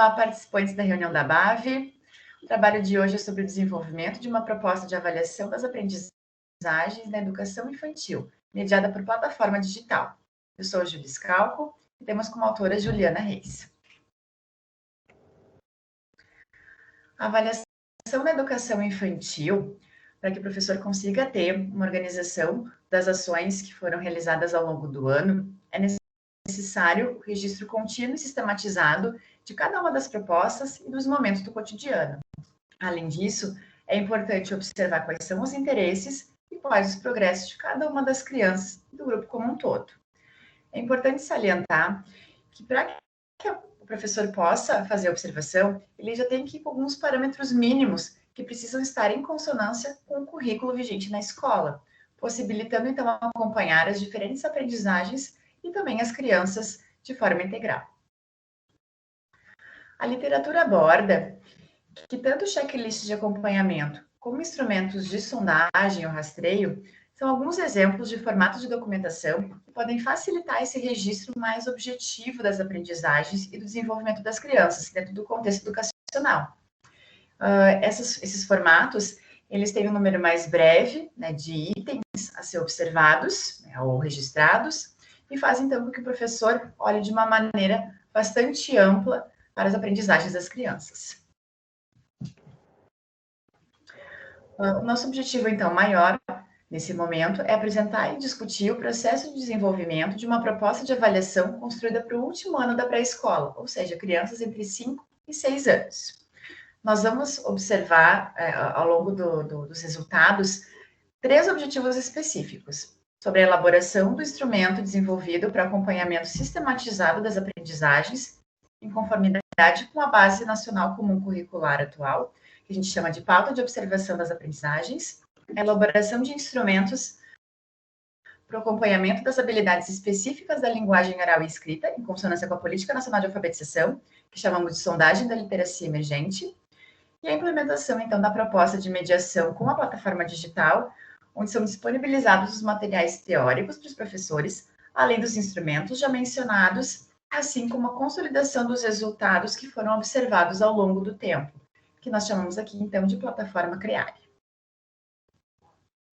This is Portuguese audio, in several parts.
Olá, participantes da reunião da BAV. O trabalho de hoje é sobre o desenvolvimento de uma proposta de avaliação das aprendizagens na educação infantil, mediada por plataforma digital. Eu sou a Júlia Scalco e temos como autora Juliana Reis. A avaliação na educação infantil, para que o professor consiga ter uma organização das ações que foram realizadas ao longo do ano, é necessário o registro contínuo e sistematizado de cada uma das propostas e dos momentos do cotidiano. Além disso, é importante observar quais são os interesses e quais os progressos de cada uma das crianças e do grupo como um todo. É importante salientar que para que o professor possa fazer a observação, ele já tem que ir com alguns parâmetros mínimos que precisam estar em consonância com o currículo vigente na escola, possibilitando, então, acompanhar as diferentes aprendizagens e também as crianças de forma integral. A literatura aborda que tanto o checklist de acompanhamento como instrumentos de sondagem ou rastreio são alguns exemplos de formatos de documentação que podem facilitar esse registro mais objetivo das aprendizagens e do desenvolvimento das crianças dentro do contexto educacional. Esses formatos, eles têm um número mais breve, né, de itens a ser observados, né, ou registrados, e fazem, então, com que o professor olhe de uma maneira bastante ampla para as aprendizagens das crianças. O nosso objetivo, então, maior, nesse momento, é apresentar e discutir o processo de desenvolvimento de uma proposta de avaliação construída para o último ano da pré-escola, ou seja, crianças entre 5 e 6 anos. Nós vamos observar, ao longo dos resultados, 3 objetivos específicos, sobre a elaboração do instrumento desenvolvido para acompanhamento sistematizado das aprendizagens, em conformidade com a Base Nacional Comum Curricular atual, que a gente chama de pauta de observação das aprendizagens, a elaboração de instrumentos para o acompanhamento das habilidades específicas da linguagem oral e escrita, em consonância com a Política Nacional de Alfabetização, que chamamos de sondagem da literacia emergente, e a implementação, então, da proposta de mediação com a plataforma digital, onde são disponibilizados os materiais teóricos para os professores, além dos instrumentos já mencionados, assim como a consolidação dos resultados que foram observados ao longo do tempo, que nós chamamos aqui, então, de plataforma CREARE.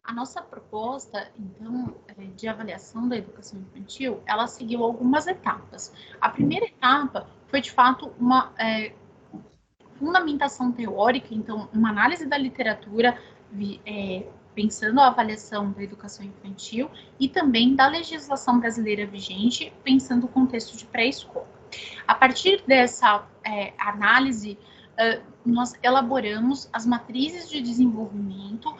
A nossa proposta, então, de avaliação da educação infantil, ela seguiu algumas etapas. A primeira etapa foi, de fato, uma fundamentação teórica, então, uma análise da literatura, pensando a avaliação da educação infantil e também da legislação brasileira vigente, pensando o contexto de pré-escola. A partir dessa análise, nós elaboramos as matrizes de desenvolvimento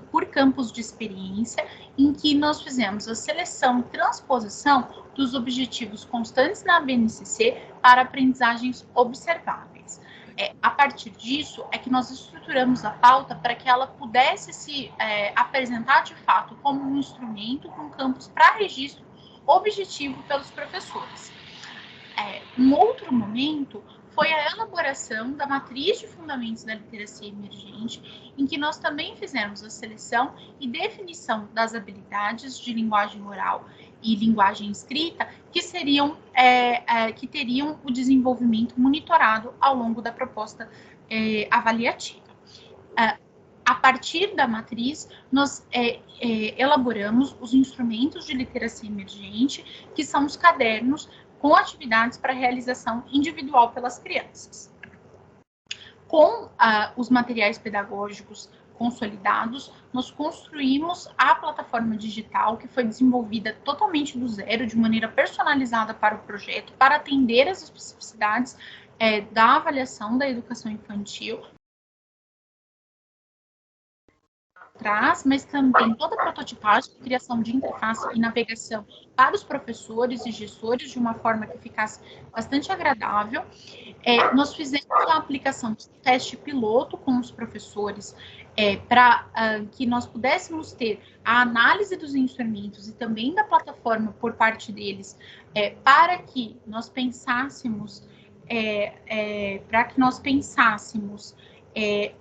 por campos de experiência, em que nós fizemos a seleção e transposição dos objetivos constantes na BNCC para aprendizagens observáveis. A partir disso, é que nós estruturamos a pauta para que ela pudesse se apresentar de fato como um instrumento com campos para registro objetivo pelos professores. Um outro momento foi a elaboração da matriz de fundamentos da literacia emergente, em que nós também fizemos a seleção e definição das habilidades de linguagem oral e linguagem escrita que que teriam o desenvolvimento monitorado ao longo da proposta avaliativa. A partir da matriz, nós elaboramos os instrumentos de literacia emergente, que são os cadernos com atividades para realização individual pelas crianças. Com os materiais pedagógicos consolidados, nós construímos a plataforma digital, que foi desenvolvida totalmente do zero, de maneira personalizada para o projeto, para atender as especificidades da avaliação da educação infantil, mas também toda a prototipagem, criação de interface e navegação para os professores e gestores de uma forma que ficasse bastante agradável. Nós fizemos a aplicação de teste piloto com os professores para que nós pudéssemos ter a análise dos instrumentos e também da plataforma por parte deles, para que nós pensássemos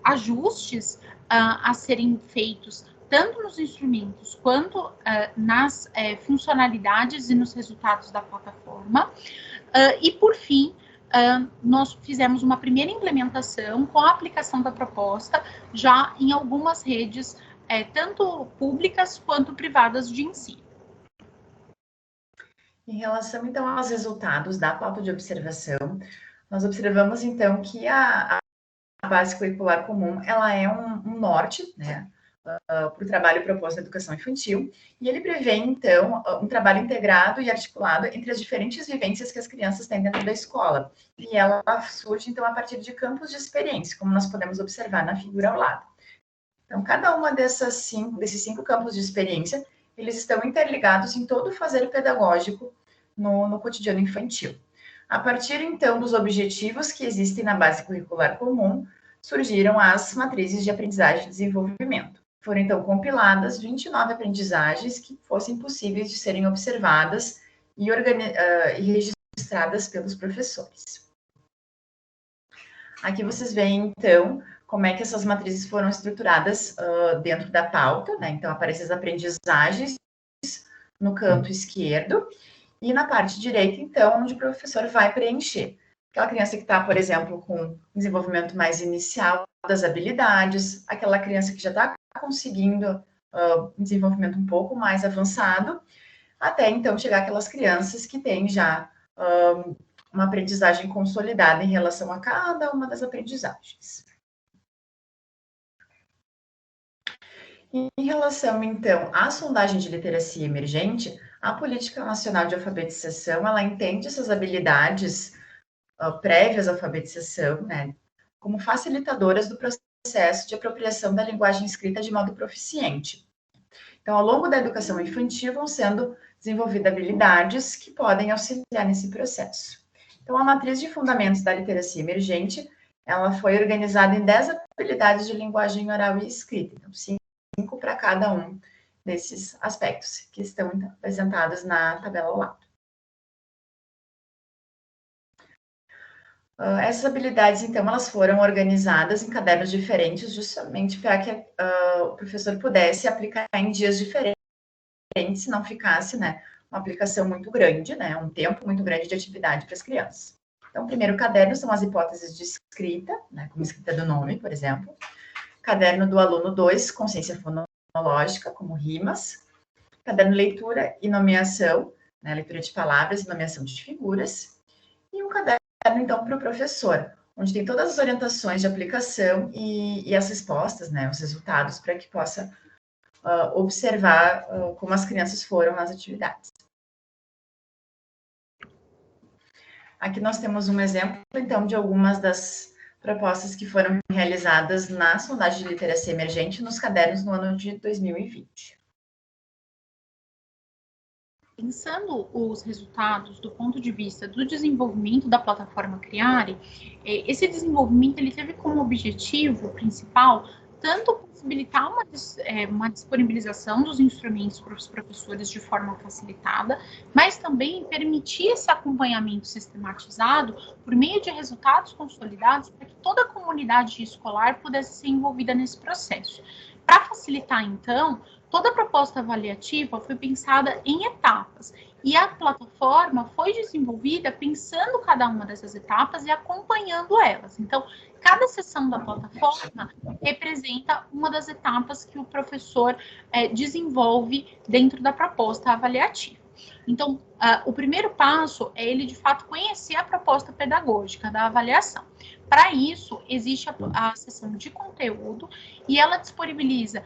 ajustes a serem feitos tanto nos instrumentos quanto nas funcionalidades e nos resultados da plataforma. E, por fim, nós fizemos uma primeira implementação com a aplicação da proposta já em algumas redes, tanto públicas quanto privadas de ensino. Em relação, então, aos resultados da pauta de observação, nós observamos, então, que a base curricular comum, ela é um norte, né, para o trabalho proposto na educação infantil, e ele prevê, então, um trabalho integrado e articulado entre as diferentes vivências que as crianças têm dentro da escola. E ela surge, então, a partir de campos de experiência, como nós podemos observar na figura ao lado. Então, cada uma desses cinco campos de experiência, eles estão interligados em todo o fazer pedagógico no cotidiano infantil. A partir, então, dos objetivos que existem na base curricular comum, surgiram as matrizes de aprendizagem e desenvolvimento. Foram, então, compiladas 29 aprendizagens que fossem possíveis de serem observadas e registradas pelos professores. Aqui vocês veem, então, como é que essas matrizes foram estruturadas dentro da pauta, né? Então, aparecem as aprendizagens no canto esquerdo e na parte direita, então, onde o professor vai preencher. Aquela criança que está, por exemplo, com desenvolvimento mais inicial das habilidades, aquela criança que já está conseguindo um desenvolvimento um pouco mais avançado, até então chegar aquelas crianças que têm já uma aprendizagem consolidada em relação a cada uma das aprendizagens. Em relação, então, à sondagem de literacia emergente, a Política Nacional de Alfabetização, ela entende essas habilidades prévias à alfabetização, né, como facilitadoras do processo de apropriação da linguagem escrita de modo proficiente. Então, ao longo da educação infantil, vão sendo desenvolvidas habilidades que podem auxiliar nesse processo. Então, a matriz de fundamentos da literacia emergente, ela foi organizada em 10 habilidades de linguagem oral e escrita. Então, 5 para cada um desses aspectos que estão apresentados na tabela ao lado. Essas habilidades, então, elas foram organizadas em cadernos diferentes, justamente para que o professor pudesse aplicar em dias diferentes, se não ficasse, né, uma aplicação muito grande, né, um tempo muito grande de atividade para as crianças. Então, o primeiro caderno são as hipóteses de escrita, né, como escrita do nome, por exemplo. Caderno do aluno 2, consciência fonológica, como rimas. Caderno leitura e nomeação, né, leitura de palavras e nomeação de figuras. E um caderno, então, para o professor, onde tem todas as orientações de aplicação e as respostas, né, os resultados, para que possa observar como as crianças foram nas atividades. Aqui nós temos um exemplo, então, de algumas das propostas que foram realizadas na sondagem de literacia emergente nos cadernos no ano de 2020. Pensando os resultados do ponto de vista do desenvolvimento da plataforma Criare, esse desenvolvimento ele teve como objetivo principal tanto possibilitar uma disponibilização dos instrumentos para os professores de forma facilitada, mas também permitir esse acompanhamento sistematizado por meio de resultados consolidados para que toda a comunidade escolar pudesse ser envolvida nesse processo. Para facilitar, então, toda a proposta avaliativa foi pensada em etapas e a plataforma foi desenvolvida pensando cada uma dessas etapas e acompanhando elas. Então, cada seção da plataforma representa uma das etapas que o professor desenvolve dentro da proposta avaliativa. Então, o primeiro passo é ele, de fato, conhecer a proposta pedagógica da avaliação. Para isso, existe a seção de conteúdo e ela disponibiliza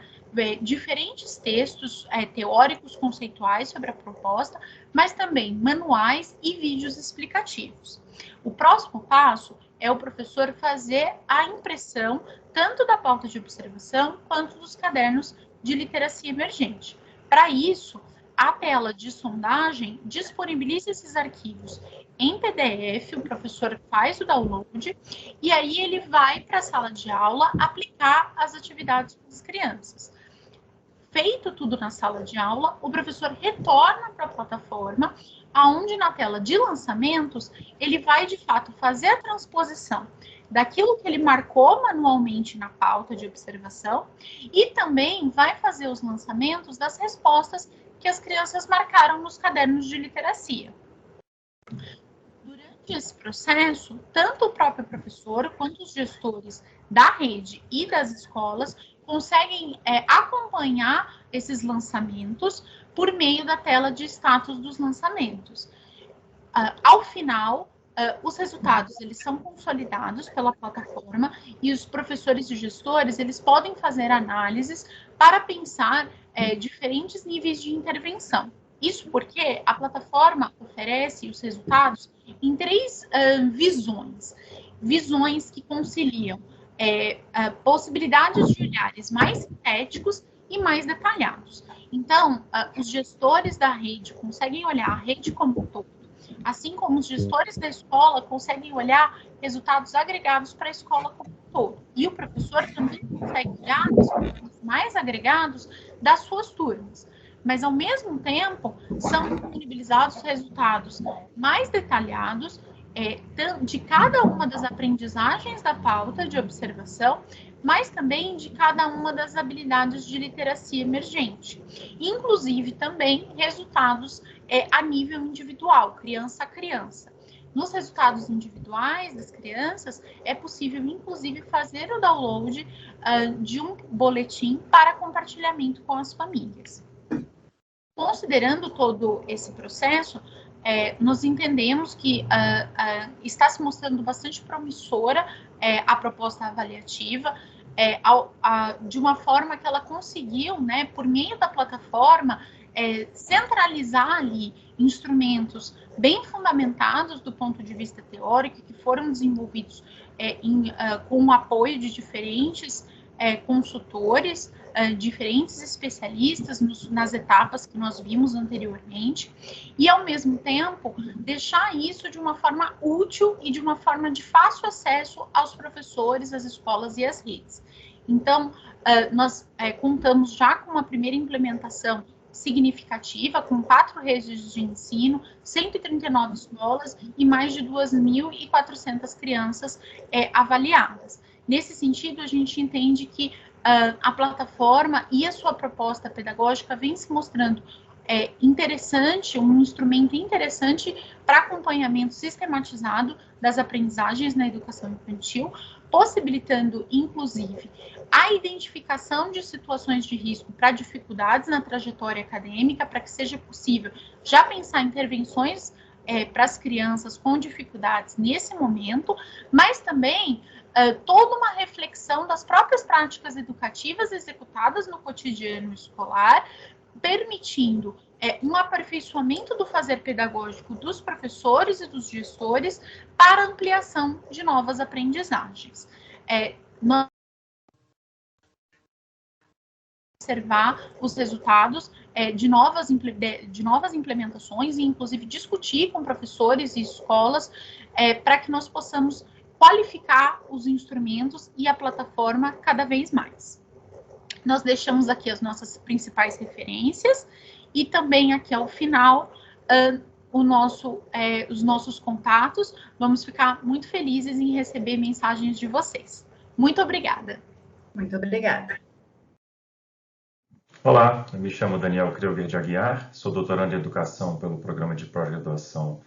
diferentes textos teóricos, conceituais sobre a proposta, mas também manuais e vídeos explicativos. O próximo passo é o professor fazer a impressão tanto da pauta de observação quanto dos cadernos de literacia emergente. Para isso, a tela de sondagem disponibiliza esses arquivos em PDF, o professor faz o download e aí ele vai para a sala de aula aplicar as atividades com as crianças. Feito tudo na sala de aula, o professor retorna para a plataforma, aonde na tela de lançamentos, ele vai, de fato, fazer a transposição daquilo que ele marcou manualmente na pauta de observação e também vai fazer os lançamentos das respostas que as crianças marcaram nos cadernos de literacia. Durante durante esse processo, tanto o próprio professor quanto os gestores da rede e das escolas conseguem acompanhar esses lançamentos por meio da tela de status dos lançamentos. Ao final, os resultados eles são consolidados pela plataforma e os professores e gestores eles podem fazer análises para pensar diferentes níveis de intervenção. Isso porque a plataforma oferece os resultados em 3 visões. Visões que conciliam possibilidades de olhares mais sintéticos e mais detalhados. Então, os gestores da rede conseguem olhar a rede como um todo, assim como os gestores da escola conseguem olhar resultados agregados para a escola como um todo. E o professor também consegue olhar resultados mais agregados das suas turmas. Mas, ao mesmo tempo, são disponibilizados resultados mais detalhados de cada uma das aprendizagens da pauta de observação, mas também de cada uma das habilidades de literacia emergente. Inclusive, também, resultados a nível individual, criança a criança. Nos resultados individuais das crianças, é possível, inclusive, fazer o download de um boletim para compartilhamento com as famílias. Considerando todo esse processo, nós entendemos que está se mostrando bastante promissora a proposta avaliativa, de uma forma que ela conseguiu, né, por meio da plataforma, centralizar ali instrumentos bem fundamentados do ponto de vista teórico, que foram desenvolvidos com o apoio de diferentes consultores, diferentes especialistas nas etapas que nós vimos anteriormente, e, ao mesmo tempo, deixar isso de uma forma útil e de uma forma de fácil acesso aos professores, às escolas e às redes. Então, nós contamos já com uma primeira implementação significativa, com 4 redes de ensino, 139 escolas e mais de 2.400 crianças avaliadas. Nesse sentido, a gente entende que a plataforma e a sua proposta pedagógica vem se mostrando interessante, um instrumento interessante para acompanhamento sistematizado das aprendizagens na educação infantil, possibilitando, inclusive, a identificação de situações de risco para dificuldades na trajetória acadêmica, para que seja possível já pensar intervenções para as crianças com dificuldades nesse momento, mas também toda uma reflexão das próprias práticas educativas executadas no cotidiano escolar, permitindo um aperfeiçoamento do fazer pedagógico dos professores e dos gestores para ampliação de novas aprendizagens. Nós observar os resultados de novas implementações e, inclusive, discutir com professores e escolas para que nós possamos qualificar os instrumentos e a plataforma cada vez mais. Nós deixamos aqui as nossas principais referências e também aqui ao final os nossos contatos. Vamos ficar muito felizes em receber mensagens de vocês. Muito obrigada. Muito obrigada. Olá, eu me chamo Daniel Kreuger de Aguiar, sou doutorando em Educação pelo Programa de Pós-Graduação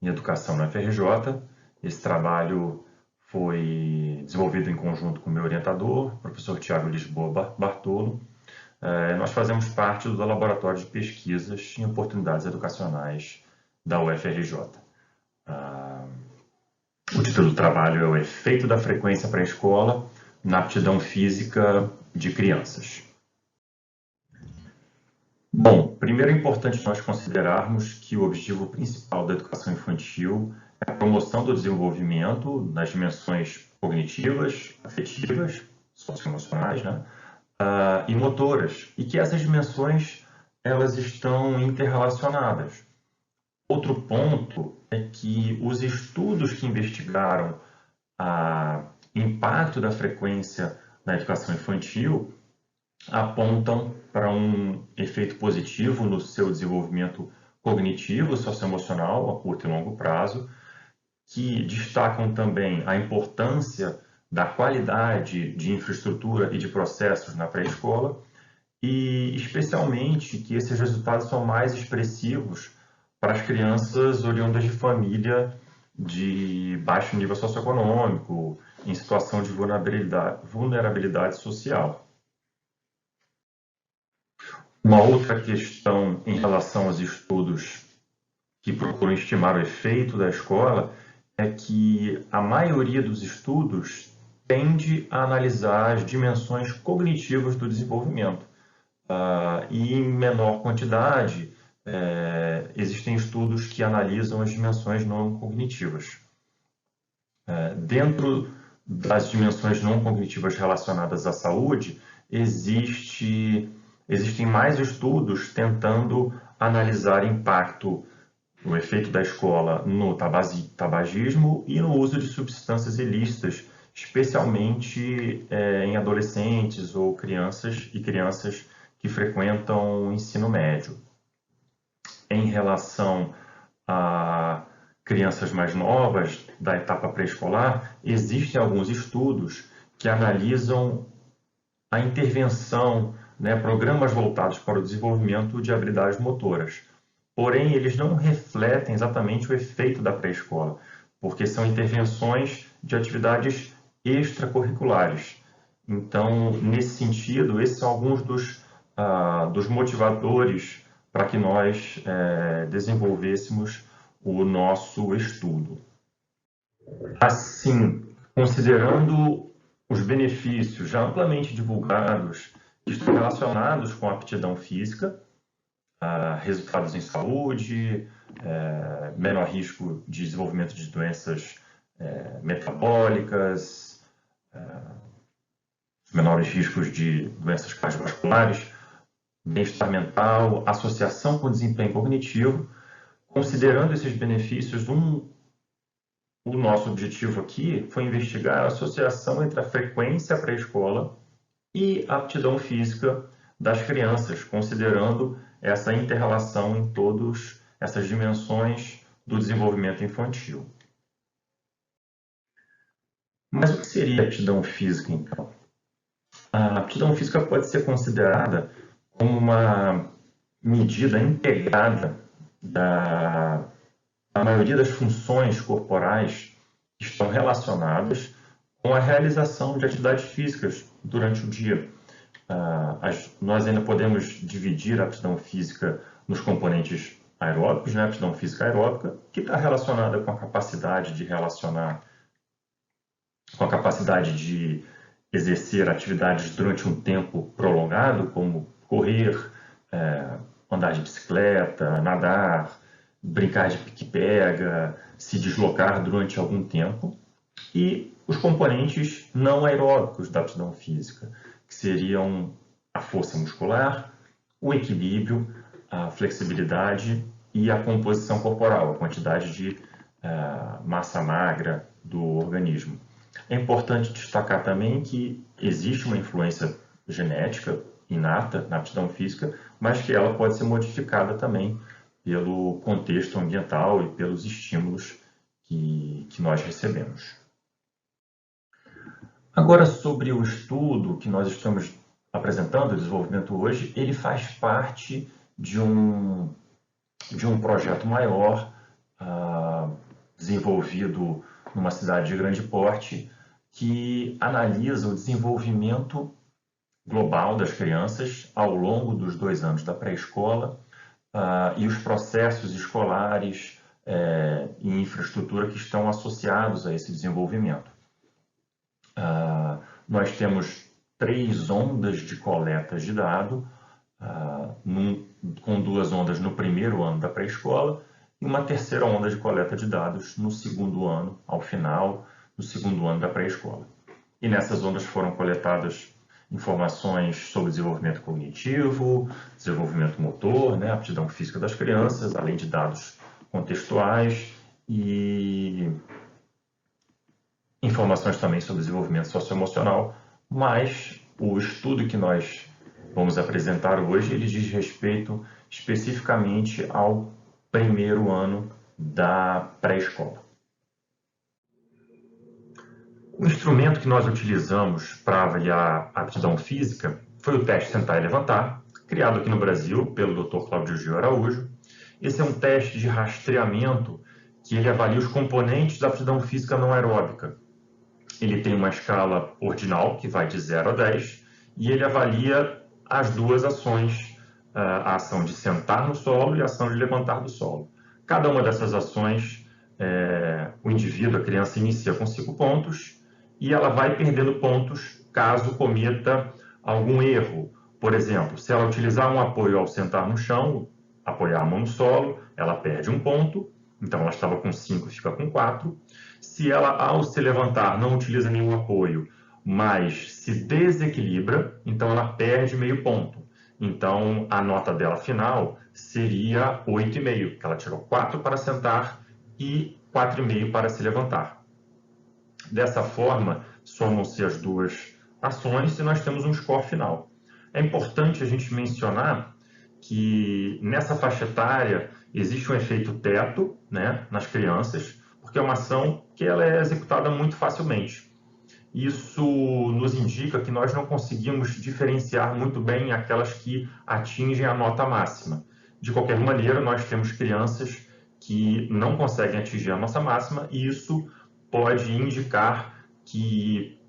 em Educação na FRJ. Esse trabalho foi desenvolvido em conjunto com o meu orientador, o professor Tiago Lisboa Bartolo. Nós fazemos parte do Laboratório de Pesquisas em Oportunidades Educacionais da UFRJ. O título do trabalho é o efeito da frequência pré-escola na aptidão física de crianças. Bom, primeiro é importante nós considerarmos que o objetivo principal da educação infantil é a promoção do desenvolvimento nas dimensões cognitivas, afetivas, socioemocionais, né, e motoras, e que essas dimensões elas estão interrelacionadas. Outro ponto é que os estudos que investigaram o impacto da frequência na educação infantil apontam para um efeito positivo no seu desenvolvimento cognitivo, socioemocional, a curto e longo prazo, que destacam também a importância da qualidade de infraestrutura e de processos na pré-escola e, especialmente, que esses resultados são mais expressivos para as crianças oriundas de família de baixo nível socioeconômico, em situação de vulnerabilidade social. Uma outra questão em relação aos estudos que procuram estimar o efeito da escola é que a maioria dos estudos tende a analisar as dimensões cognitivas do desenvolvimento. E em menor quantidade, existem estudos que analisam as dimensões não cognitivas. Dentro das dimensões não cognitivas relacionadas à saúde, existem mais estudos tentando analisar o efeito da escola no tabagismo e no uso de substâncias ilícitas, especialmente em adolescentes ou crianças que frequentam o ensino médio. Em relação a crianças mais novas, da etapa pré-escolar, existem alguns estudos que analisam a intervenção, programas voltados para o desenvolvimento de habilidades motoras. Porém, eles não refletem exatamente o efeito da pré-escola, porque são intervenções de atividades extracurriculares. Então, nesse sentido, esses são alguns dos motivadores para que nós desenvolvêssemos o nosso estudo. Assim, considerando os benefícios já amplamente divulgados que estão relacionados com a aptidão física, resultados em saúde, menor risco de desenvolvimento de doenças metabólicas, menores riscos de doenças cardiovasculares, bem-estar mental, associação com desempenho cognitivo. Considerando esses benefícios, o nosso objetivo aqui foi investigar a associação entre a frequência pré-escola e a aptidão física das crianças, considerando essa inter-relação em todas essas dimensões do desenvolvimento infantil. Mas o que seria a aptidão física, então? A aptidão física pode ser considerada como uma medida integrada da maioria das funções corporais que estão relacionadas com a realização de atividades físicas durante o dia. Nós ainda podemos dividir a aptidão física nos componentes aeróbicos, a aptidão física aeróbica, que está relacionada com a capacidade de relacionar, com a capacidade de exercer atividades durante um tempo prolongado, como correr, andar de bicicleta, nadar, brincar de pique-pega, se deslocar durante algum tempo. E os componentes não aeróbicos da aptidão física, que seriam a força muscular, o equilíbrio, a flexibilidade e a composição corporal, a quantidade de massa magra do organismo. É importante destacar também que existe uma influência genética inata na aptidão física, mas que ela pode ser modificada também pelo contexto ambiental e pelos estímulos que nós recebemos. Agora, sobre o estudo que nós estamos apresentando, o desenvolvimento hoje, ele faz parte de um projeto maior desenvolvido numa cidade de grande porte que analisa o desenvolvimento global das crianças ao longo dos 2 anos da pré-escola e os processos escolares e infraestrutura que estão associados a esse desenvolvimento. Nós temos 3 ondas de coleta de dado, com 2 ondas no primeiro ano da pré-escola e uma terceira onda de coleta de dados no segundo ano, ao final do segundo ano da pré-escola. E nessas ondas foram coletadas informações sobre desenvolvimento cognitivo, desenvolvimento motor, aptidão física das crianças, além de dados contextuais e informações também sobre desenvolvimento socioemocional, mas o estudo que nós vamos apresentar hoje, ele diz respeito especificamente ao primeiro ano da pré-escola. O instrumento que nós utilizamos para avaliar a aptidão física foi o teste Sentar e Levantar, criado aqui no Brasil pelo Dr. Cláudio Gil Araújo. Esse é um teste de rastreamento que ele avalia os componentes da aptidão física não aeróbica. Ele tem uma escala ordinal, que vai de 0 a 10, e ele avalia as duas ações, a ação de sentar no solo e a ação de levantar do solo. Cada uma dessas ações, o indivíduo, a criança, inicia com 5 pontos, e ela vai perdendo pontos caso cometa algum erro. Por exemplo, se ela utilizar um apoio ao sentar no chão, apoiar a mão no solo, ela perde 1 ponto, então ela estava com 5 e fica com 4. Se ela, ao se levantar, não utiliza nenhum apoio, mas se desequilibra, então ela perde meio ponto. Então a nota dela final seria 8,5, porque ela tirou 4 para sentar e 4,5 para se levantar. Dessa forma, somam-se as duas ações e nós temos um score final. É importante a gente mencionar que nessa faixa etária existe um efeito teto, né, nas crianças, porque é uma ação que ela é executada muito facilmente. Isso nos indica que nós não conseguimos diferenciar muito bem aquelas que atingem a nota máxima. De qualquer maneira, nós temos crianças que não conseguem atingir a nossa máxima e isso pode indicar que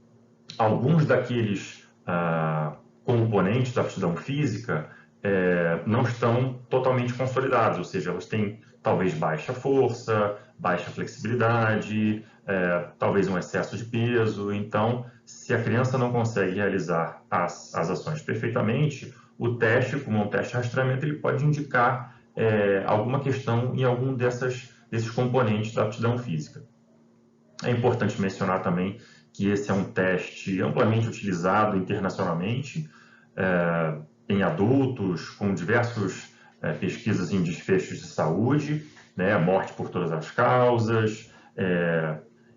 alguns daqueles componentes da aptidão física não estão totalmente consolidados, ou seja, elas têm talvez baixa força, baixa flexibilidade, talvez um excesso de peso. Então, se a criança não consegue realizar as ações perfeitamente, o teste, como um teste de rastreamento, ele pode indicar alguma questão em algum desses componentes da aptidão física. É importante mencionar também que esse é um teste amplamente utilizado internacionalmente, em adultos, com diversas pesquisas em desfechos de saúde, né, morte por todas as causas,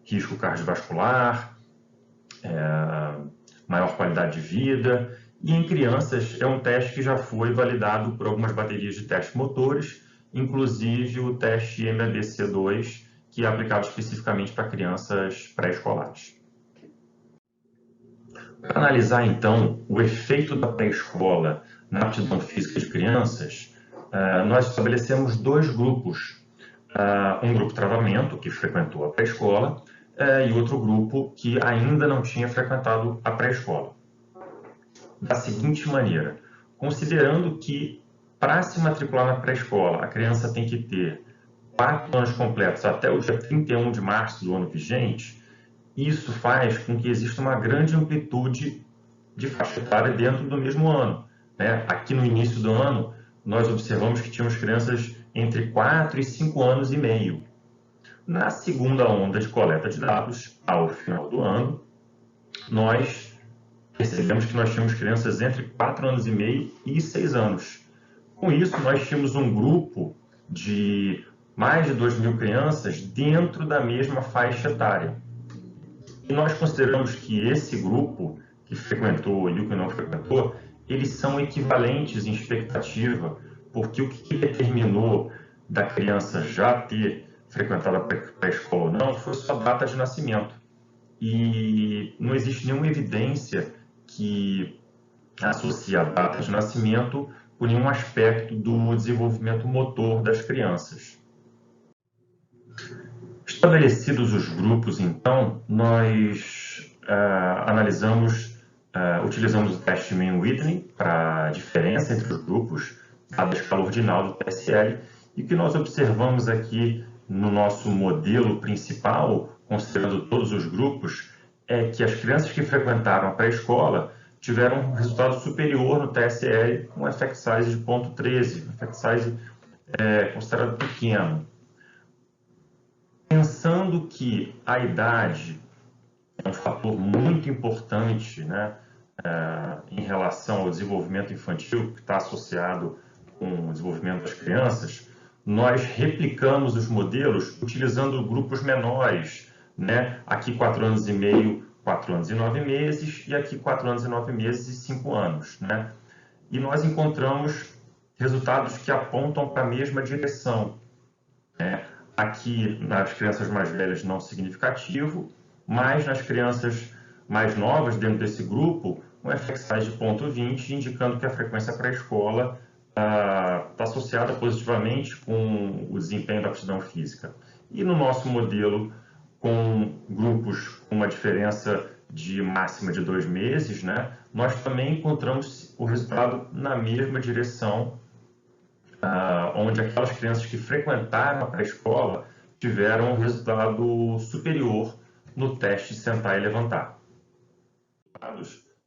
risco cardiovascular, maior qualidade de vida. E em crianças é um teste que já foi validado por algumas baterias de testes motores, inclusive o teste MABC2, que é aplicado especificamente para crianças pré-escolares. Para analisar, então, o efeito da pré-escola na aptidão física de crianças, nós estabelecemos 2 grupos. Um grupo travamento, que frequentou a pré-escola, e outro grupo que ainda não tinha frequentado a pré-escola. Da seguinte maneira, considerando que para se matricular na pré-escola, a criança tem que ter 4 anos completos até o dia 31 de março do ano vigente, isso faz com que exista uma grande amplitude de faixa etária dentro do mesmo ano, né? Aqui no início do ano, nós observamos que tínhamos crianças entre 4 e 5 anos e meio. Na segunda onda de coleta de dados, ao final do ano, nós percebemos que nós tínhamos crianças entre 4 anos e meio e 6 anos. Com isso, nós tínhamos um grupo de mais de 2.000 crianças dentro da mesma faixa etária. E nós consideramos que esse grupo, que frequentou e o que não frequentou, eles são equivalentes em expectativa, porque o que determinou da criança já ter frequentado a pré-escola ou não foi sua data de nascimento. E não existe nenhuma evidência que associe a data de nascimento com nenhum aspecto do desenvolvimento motor das crianças. Estabelecidos os grupos, então, nós utilizamos o teste Mann-Whitney para a diferença entre os grupos, a escala ordinal do TSL, e o que nós observamos aqui no nosso modelo principal, considerando todos os grupos, é que as crianças que frequentaram a pré-escola tiveram um resultado superior no TSL, com um effect size de 0,13, um effect size considerado pequeno. Pensando que a idade é um fator muito importante, né, em relação ao desenvolvimento infantil, que está associado com o desenvolvimento das crianças, nós replicamos os modelos utilizando grupos menores, né? Aqui 4 anos e meio, 4 anos e 9 meses, e aqui 4 anos e 9 meses e 5 anos, né? E nós encontramos resultados que apontam para a mesma direção, né? Aqui, nas crianças mais velhas, não significativo, mas nas crianças mais novas, dentro desse grupo, um effect size de 0,20, indicando que a frequência pré-escola está associada positivamente com o desempenho da aptidão física. E no nosso modelo, com grupos com uma diferença de máxima de 2 meses, né, nós também encontramos o resultado na mesma direção, onde aquelas crianças que frequentaram a pré-escola tiveram um resultado superior no teste de sentar e levantar.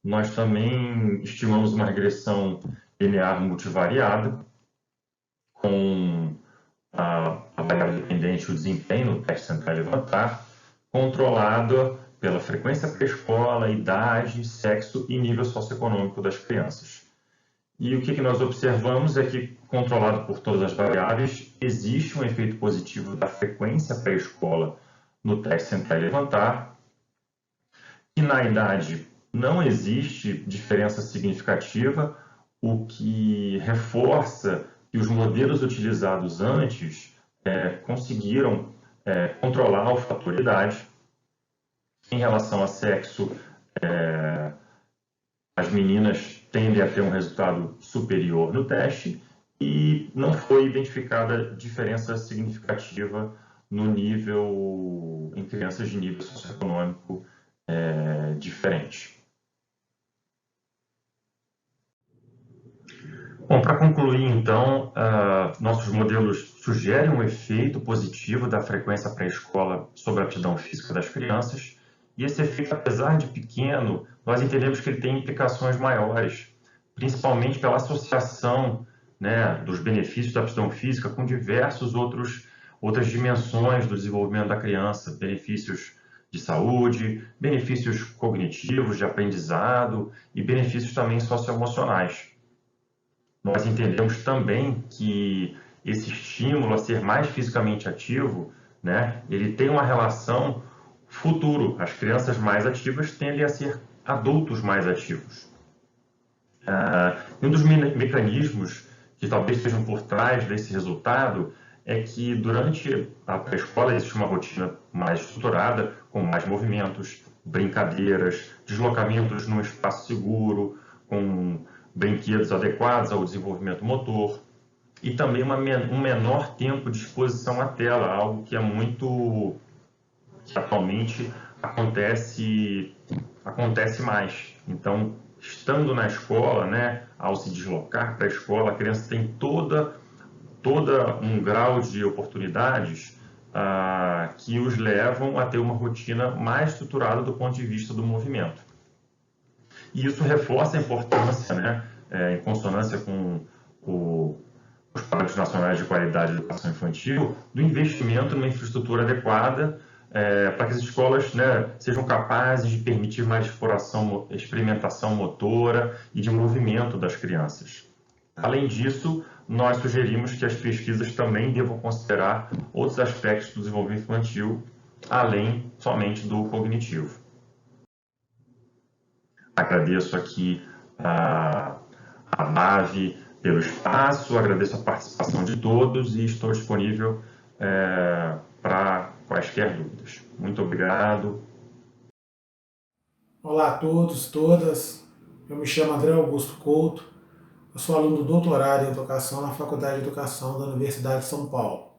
Nós também estimamos uma regressão linear multivariada, com a variável dependente do desempenho no teste sentar e levantar, controlada pela frequência pré-escola, idade, sexo e nível socioeconômico das crianças. E o que nós observamos é que, controlado por todas as variáveis, existe um efeito positivo da frequência pré-escola no teste sentar e levantar, e na idade não existe diferença significativa, o que reforça que os modelos utilizados antes conseguiram controlar o fator idade. Em relação a sexo, as meninas tendem a ter um resultado superior no teste e não foi identificada diferença significativa no nível, em crianças de nível socioeconômico diferente. Bom, para concluir, então, nossos modelos sugerem um efeito positivo da frequência pré-escola sobre a aptidão física das crianças, e esse efeito, apesar de pequeno, nós entendemos que ele tem implicações maiores, principalmente pela associação, né, dos benefícios da aptidão física com outras dimensões do desenvolvimento da criança, benefícios de saúde, benefícios cognitivos, de aprendizado e benefícios também socioemocionais. Nós entendemos também que esse estímulo a ser mais fisicamente ativo, né, ele tem uma relação futuro. As crianças mais ativas tendem a ser adultos mais ativos. Um dos mecanismos que talvez estejam por trás desse resultado é que durante a pré-escola existe uma rotina mais estruturada, com mais movimentos, brincadeiras, deslocamentos num espaço seguro, com brinquedos adequados ao desenvolvimento motor e também um menor tempo de exposição à tela, algo que que atualmente acontece mais. Então, estando na escola, né, ao se deslocar para a escola, a criança tem toda um grau de oportunidades que os levam a ter uma rotina mais estruturada do ponto de vista do movimento. E isso reforça a importância, né, em consonância com os parâmetros nacionais de qualidade de educação infantil, do investimento numa infraestrutura adequada para que as escolas, né, sejam capazes de permitir mais experimentação motora e de movimento das crianças. Além disso, nós sugerimos que as pesquisas também devam considerar outros aspectos do desenvolvimento infantil, além somente do cognitivo. Agradeço aqui a Mavi pelo espaço, agradeço a participação de todos e estou disponível para quaisquer dúvidas. Muito obrigado. Olá a todos, todas. Eu me chamo André Augusto Couto. Eu sou aluno do doutorado em Educação na Faculdade de Educação da Universidade de São Paulo.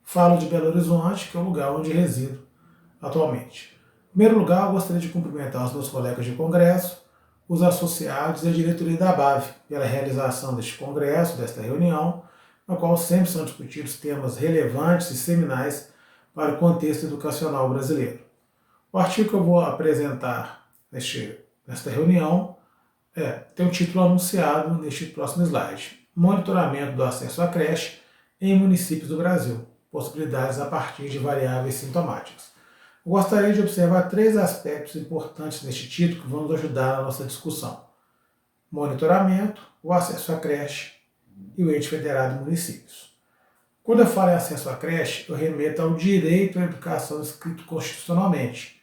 Falo de Belo Horizonte, que é o lugar onde resido atualmente. Em primeiro lugar, eu gostaria de cumprimentar os meus colegas de congresso, os associados e a diretoria da BAV pela realização deste congresso, desta reunião, na qual sempre são discutidos temas relevantes e seminais para o contexto educacional brasileiro. O artigo que eu vou apresentar nesta reunião tem um título anunciado neste próximo slide: Monitoramento do acesso à creche em municípios do Brasil, possibilidades a partir de variáveis sintomáticas. Eu gostaria de observar 3 aspectos importantes neste título que vão nos ajudar na nossa discussão: monitoramento, o acesso à creche e o ente federado de municípios. Quando eu falo em acesso à creche, eu remeto ao direito à educação escrito constitucionalmente.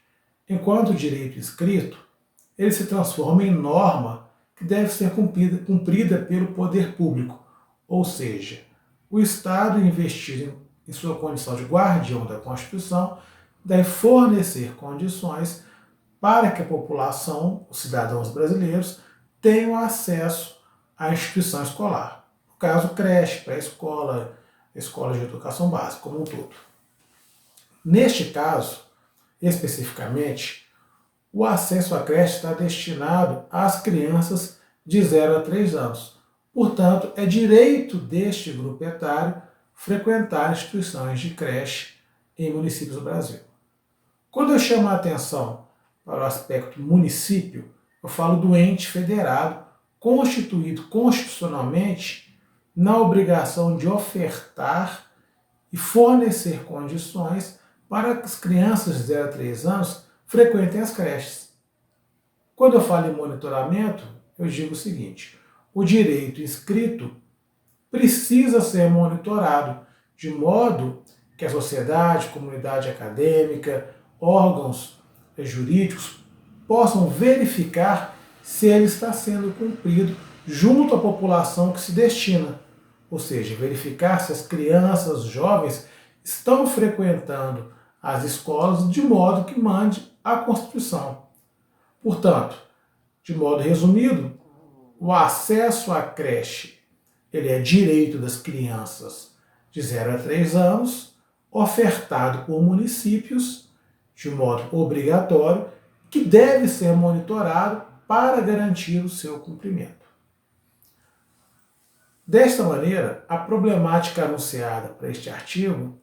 Enquanto o direito escrito, ele se transforma em norma que deve ser cumprida pelo poder público, ou seja, o Estado, investido em sua condição de guardião da Constituição, deve fornecer condições para que a população, os cidadãos brasileiros, tenham acesso à instituição escolar. No caso, creche, pré-escola, escolas de educação básica como um todo. Neste caso, especificamente, o acesso à creche está destinado às crianças de 0 a 3 anos. Portanto, é direito deste grupo etário frequentar instituições de creche em municípios do Brasil. Quando eu chamo a atenção para o aspecto município, eu falo do ente federado constituído constitucionalmente na obrigação de ofertar e fornecer condições para que as crianças de 0 a 3 anos frequentem as creches. Quando eu falo em monitoramento, eu digo o seguinte: o direito inscrito precisa ser monitorado de modo que a sociedade, comunidade acadêmica, órgãos jurídicos possam verificar se ele está sendo cumprido junto à população que se destina, ou seja, verificar se as crianças, os jovens estão frequentando as escolas de modo que mande a Constituição. Portanto, de modo resumido, o acesso à creche ele é direito das crianças de 0 a 3 anos, ofertado por municípios de modo obrigatório, que deve ser monitorado para garantir o seu cumprimento. Desta maneira, a problemática anunciada para este artigo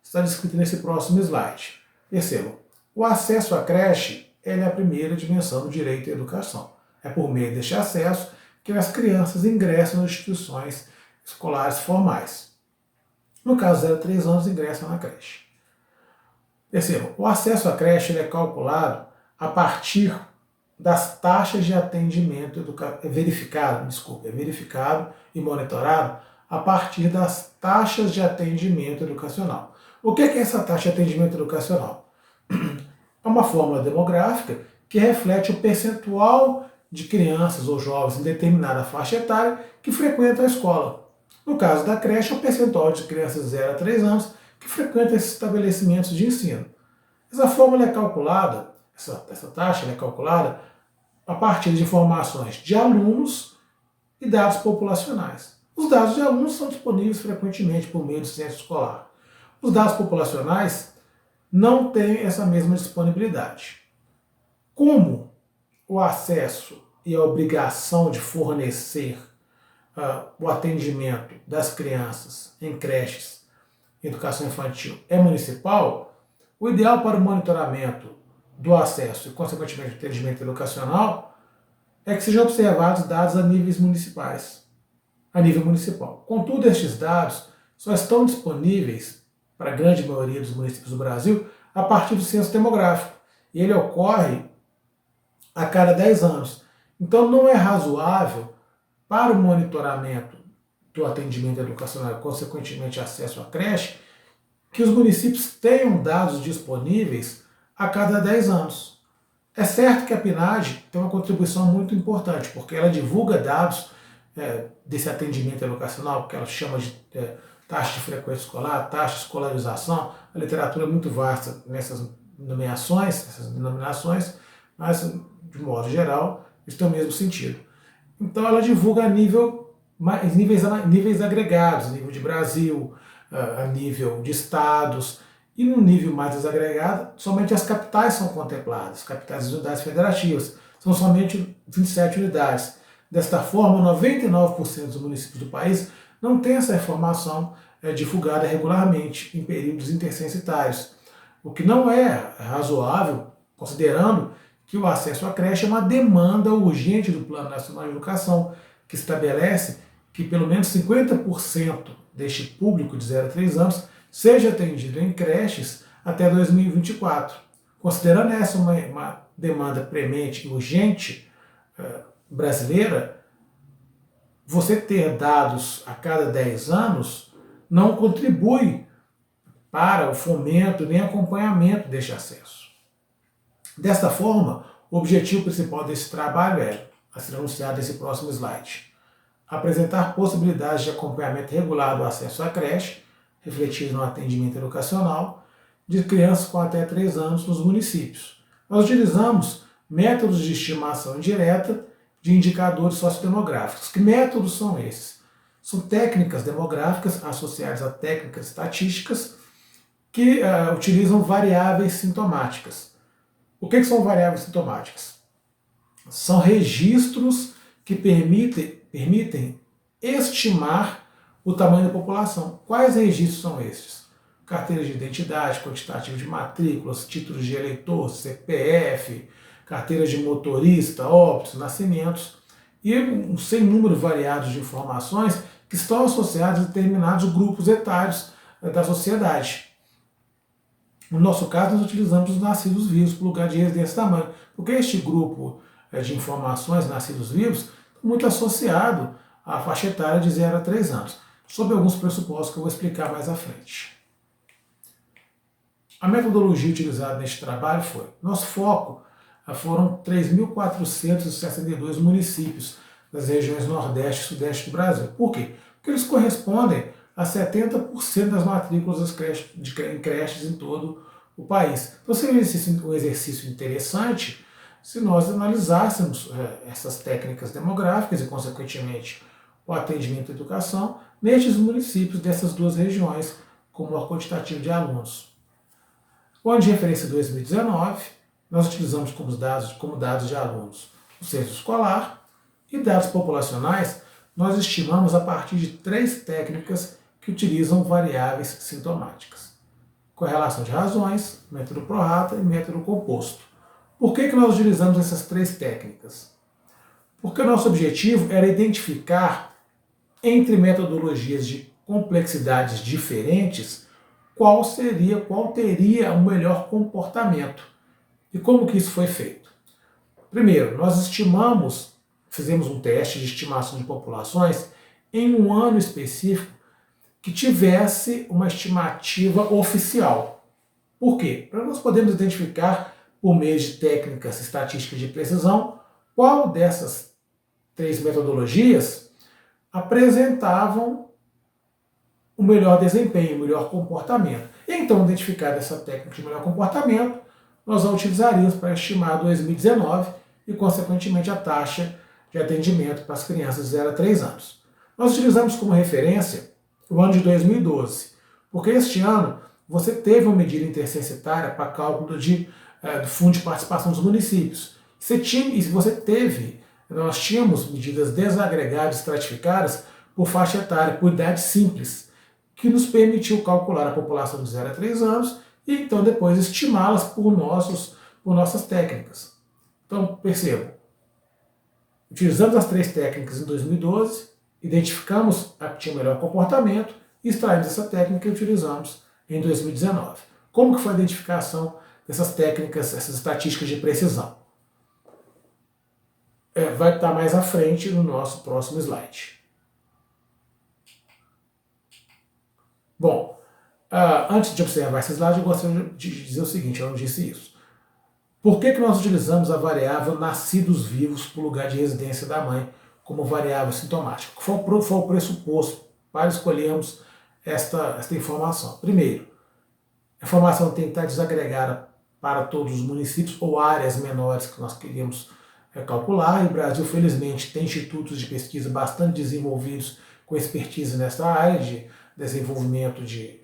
está descrita nesse próximo slide. Percebam, o acesso à creche é a primeira dimensão do direito à educação. É por meio deste acesso que as crianças ingressam nas instituições escolares formais. No caso, 0 a 3 anos, ingressam na creche. Percebam, o acesso à creche é calculado a partir das taxas de atendimento verificado e monitorado a partir das taxas de atendimento educacional. O que é essa taxa de atendimento educacional? É uma fórmula demográfica que reflete o percentual de crianças ou jovens em determinada faixa etária que frequentam a escola. No caso da creche, é o percentual de crianças de 0 a 3 anos que frequentam esses estabelecimentos de ensino. Essa fórmula é calculada, essa taxa é calculada a partir de informações de alunos e dados populacionais. Os dados de alunos são disponíveis frequentemente por meio do censo escolar. Os dados populacionais não têm essa mesma disponibilidade. Como o acesso e a obrigação de fornecer o atendimento das crianças em creches, em educação infantil, é municipal, o ideal para o monitoramento do acesso e, consequentemente, do atendimento educacional é que sejam observados dados a nível municipal. Contudo, estes dados só estão disponíveis para a grande maioria dos municípios do Brasil a partir do censo demográfico. E ele ocorre a cada 10 anos. Então, não é razoável para o monitoramento do atendimento educacional e, consequentemente, acesso à creche, que os municípios tenham dados disponíveis a cada 10 anos. É certo que a PNAD tem uma contribuição muito importante, porque ela divulga dados desse atendimento educacional, que ela chama de taxa de frequência escolar, taxa de escolarização. A literatura é muito vasta nessas nomeações, essas denominações, mas, de modo geral, isso tem o mesmo sentido. Então, ela divulga a níveis agregados, a nível de Brasil, a nível de estados, e no nível mais desagregado, somente as capitais são contempladas, capitais das unidades federativas. São somente 27 unidades. Desta forma, 99% dos municípios do país não tem essa informação divulgada regularmente em períodos intercensitários, o que não é razoável, considerando que o acesso à creche é uma demanda urgente do Plano Nacional de Educação, que estabelece que pelo menos 50% deste público de 0 a 3 anos seja atendido em creches até 2024. Considerando essa uma demanda premente e urgente brasileira, você ter dados a cada 10 anos não contribui para o fomento nem acompanhamento deste acesso. Desta forma, o objetivo principal desse trabalho é, a ser anunciado nesse próximo slide, apresentar possibilidades de acompanhamento regular do acesso à creche, refletido no atendimento educacional, de crianças com até 3 anos nos municípios. Nós utilizamos métodos de estimação indireta de indicadores sociodemográficos. Que métodos são esses? São técnicas demográficas associadas a técnicas estatísticas que utilizam variáveis sintomáticas. O que são variáveis sintomáticas? São registros que permitem estimar o tamanho da população. Quais registros são estes? Carteira de identidade, quantitativo de matrículas, títulos de eleitor, CPF, carteira de motorista, óbitos, nascimentos e um sem número variado de informações que estão associadas a determinados grupos etários da sociedade. No nosso caso, nós utilizamos os nascidos vivos para o lugar de residência da mãe, porque este grupo de informações nascidos vivos está muito associado à faixa etária de 0 a 3 anos, sob alguns pressupostos que eu vou explicar mais à frente. A metodologia utilizada neste trabalho foi, nosso foco foram 3.462 municípios das regiões Nordeste e Sudeste do Brasil. Por quê? Porque eles correspondem a 70% das matrículas em creches em todo o país. Então seria um exercício interessante se nós analisássemos essas técnicas demográficas e, consequentemente, o atendimento à educação nestes municípios dessas duas regiões com maior quantitativo de alunos. O ano de referência 2019, nós utilizamos como dados de alunos o censo escolar e dados populacionais, nós estimamos a partir de 3 técnicas que utilizam variáveis sintomáticas. Correlação de razões, método prorata e método composto. Por que nós utilizamos essas 3 técnicas? Porque o nosso objetivo era identificar, entre metodologias de complexidades diferentes, qual teria o melhor comportamento. E como que isso foi feito? Primeiro, nós fizemos um teste de estimação de populações em um ano específico que tivesse uma estimativa oficial. Por quê? Para nós podermos identificar, por meio de técnicas estatísticas de precisão, qual dessas 3 metodologias apresentavam o melhor desempenho, o melhor comportamento. E então, identificada essa técnica de melhor comportamento, nós a utilizaríamos para estimar 2019 e, consequentemente, a taxa de atendimento para as crianças de 0 a 3 anos. Nós utilizamos como referência o ano de 2012, porque este ano você teve uma medida intercensitária para cálculo do Fundo de Participação dos Municípios. Nós tínhamos medidas desagregadas, estratificadas por faixa etária, por idade simples, que nos permitiu calcular a população de 0 a 3 anos e então depois estimá-las por nossas técnicas. Então, percebam, utilizamos as 3 técnicas em 2012, identificamos a que tinha melhor comportamento e extraímos essa técnica e utilizamos em 2019. Como que foi a identificação dessas técnicas, essas estatísticas de precisão? Vai estar mais à frente no nosso próximo slide. Bom, antes de observar esse slide, eu gostaria de dizer o seguinte, eu não disse isso. Por que nós utilizamos a variável nascidos vivos para o lugar de residência da mãe como variável sintomática? Qual foi o pressuposto para escolhermos esta informação? Primeiro, a informação tem que estar desagregada para todos os municípios ou áreas menores que nós queríamos calcular, e o Brasil, felizmente, tem institutos de pesquisa bastante desenvolvidos com expertise nessa área de desenvolvimento de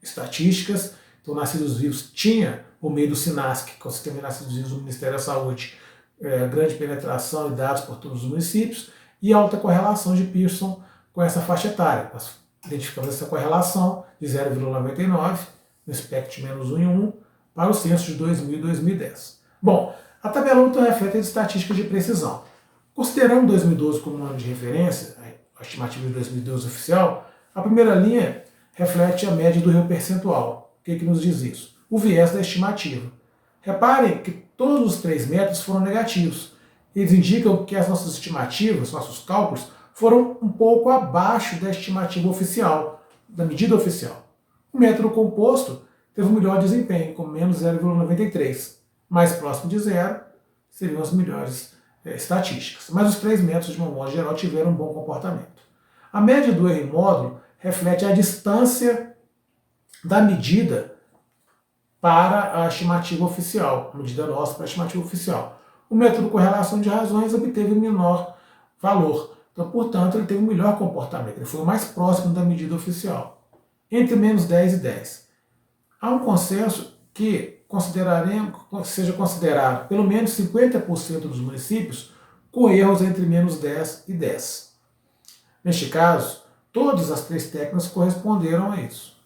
estatísticas. Então, Nascidos Vivos tinha, por meio do SINASC, que é o Sistema de Nascidos Vivos do Ministério da Saúde, grande penetração e dados por todos os municípios, e alta correlação de Pearson com essa faixa etária. Nós identificamos essa correlação de 0,99, no espectro de -1 em 1, para o censo de 2000 e 2010. Bom, a tabela 1 então reflete as estatísticas de precisão. Considerando 2012 como um ano de referência, a estimativa de 2012 oficial, a primeira linha reflete a média do Rio percentual. O que nos diz isso? O viés da estimativa. Reparem que todos os 3 métodos foram negativos. Eles indicam que as nossas estimativas, nossos cálculos, foram um pouco abaixo da estimativa oficial, da medida oficial. O método composto teve um melhor desempenho, com menos 0,93. Mais próximo de 0 seriam as melhores estatísticas. Mas os 3 métodos, de uma modo geral, tiveram um bom comportamento. A média do erro em módulo reflete a distância da medida para a estimativa oficial, a medida nossa para a estimativa oficial. O método correlação de razões obteve um menor valor. Então, portanto, ele teve um melhor comportamento. Ele foi o mais próximo da medida oficial. Entre -10 e 10. há um consenso que seja considerado pelo menos 50% dos municípios com erros entre menos 10 e 10. Neste caso, todas as 3 técnicas corresponderam a isso.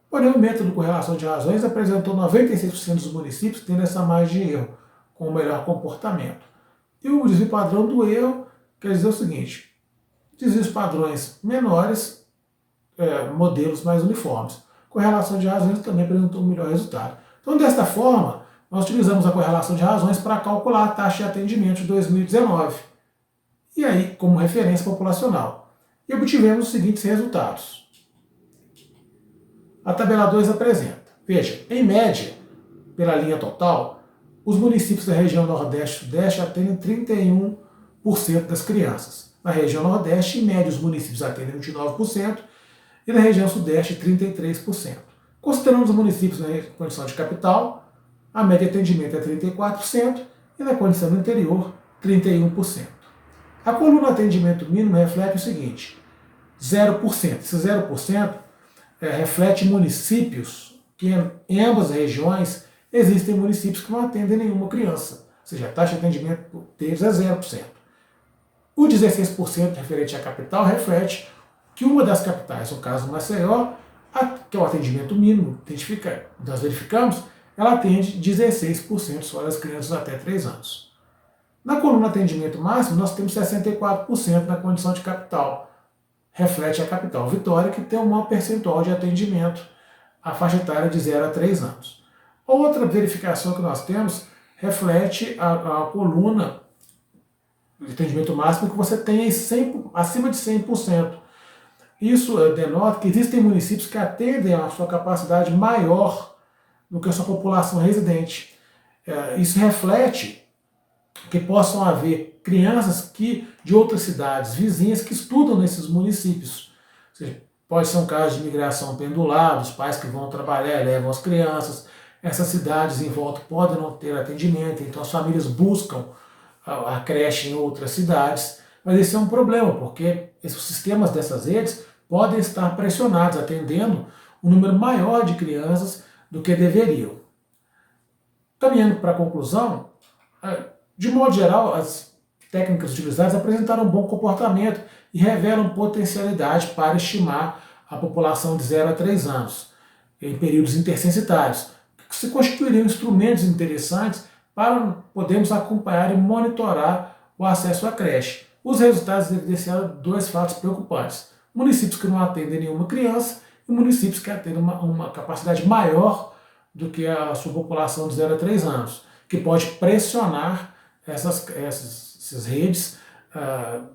Porém, o método de correlação de razões apresentou 96% dos municípios tendo essa margem de erro, com o melhor comportamento. E o desvio padrão do erro quer dizer o seguinte: desvios padrões menores, modelos mais uniformes. Correlação de razões também apresentou um melhor resultado. Então, desta forma, nós utilizamos a correlação de razões para calcular a taxa de atendimento de 2019, e aí como referência populacional. E obtivemos os seguintes resultados. A tabela 2 apresenta. Veja, em média, pela linha total, os municípios da região Nordeste e Sudeste atendem 31% das crianças. Na região Nordeste, em média, os municípios atendem 29% e na região Sudeste, 33%. Considerando os municípios na condição de capital, a média de atendimento é 34% e na condição do interior, 31%. A coluna atendimento mínimo reflete o seguinte: 0%. Esse 0% reflete municípios que em ambas as regiões existem municípios que não atendem nenhuma criança, ou seja, a taxa de atendimento deles é 0%. O 16% referente à capital reflete que uma das capitais, no caso Maceió, que é o atendimento mínimo, nós verificamos, ela atende 16% só das crianças até 3 anos. Na coluna atendimento máximo, nós temos 64% na condição de capital. Reflete a capital Vitória, que tem um maior percentual de atendimento à faixa etária de 0 a 3 anos. Outra verificação que nós temos reflete a coluna de atendimento máximo que você tem acima de 100%. Isso denota que existem municípios que atendem a sua capacidade maior do que a sua população residente. Isso reflete que possam haver crianças de outras cidades vizinhas que estudam nesses municípios. Ou seja, pode ser um caso de migração pendular, dos pais que vão trabalhar e levam as crianças. Essas cidades em volta podem não ter atendimento, então as famílias buscam a creche em outras cidades. Mas esse é um problema, porque esses sistemas dessas redes podem estar pressionados, atendendo um número maior de crianças do que deveriam. Caminhando para a conclusão, de modo geral, as técnicas utilizadas apresentaram um bom comportamento e revelam potencialidade para estimar a população de 0 a 3 anos, em períodos intercensitários, que se constituiriam instrumentos interessantes para podermos acompanhar e monitorar o acesso à creche. Os resultados evidenciaram 2 fatos preocupantes: municípios que não atendem nenhuma criança e municípios que atendem uma capacidade maior do que a sua população de 0 a 3 anos, que pode pressionar essas redes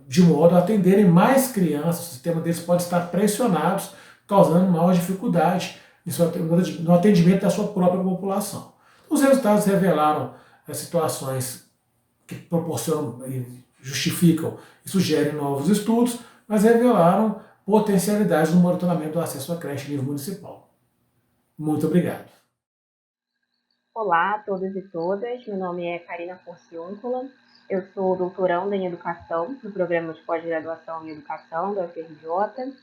de modo a atenderem mais crianças. O sistema deles pode estar pressionado, causando maior dificuldade no atendimento da sua própria população. Os resultados revelaram situações que proporcionam e justificam e sugerem novos estudos, mas revelaram potencialidades no monitoramento do acesso à creche a nível municipal. Muito obrigado. Olá a todos e todas, meu nome é Karina Porciúncula, eu sou doutoranda em Educação no programa de pós-graduação em Educação da UFRJ.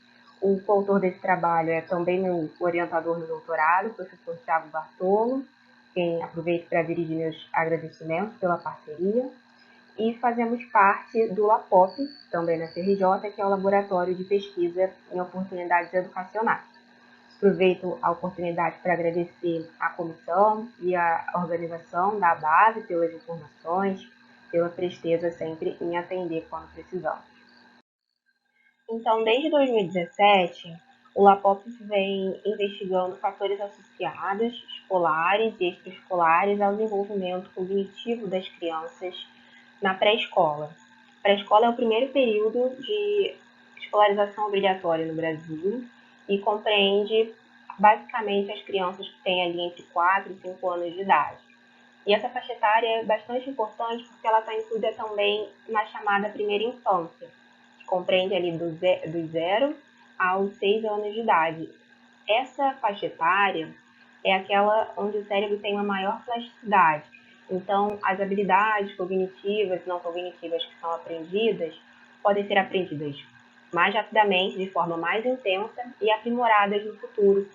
O coautor desse trabalho é também meu orientador no doutorado, o professor Thiago Bartolo, quem aproveito para dirigir meus agradecimentos pela parceria. E fazemos parte do LAPOP, também na UFRJ, que é o Laboratório de Pesquisa em Oportunidades Educacionais. Aproveito a oportunidade para agradecer à comissão e à organização da base pelas informações, pela presteza sempre em atender quando precisamos. Então, desde 2017, o LAPOP vem investigando fatores associados, escolares e extraescolares ao desenvolvimento cognitivo das crianças na pré-escola. Pré-escola é o primeiro período de escolarização obrigatória no Brasil e compreende basicamente as crianças que têm ali entre 4 e 5 anos de idade. E essa faixa etária é bastante importante porque ela está incluída também na chamada primeira infância, que compreende ali dos 0 aos 6 anos de idade. Essa faixa etária é aquela onde o cérebro tem uma maior plasticidade. Então, as habilidades cognitivas e não cognitivas que são aprendidas podem ser aprendidas mais rapidamente, de forma mais intensa e aprimoradas no futuro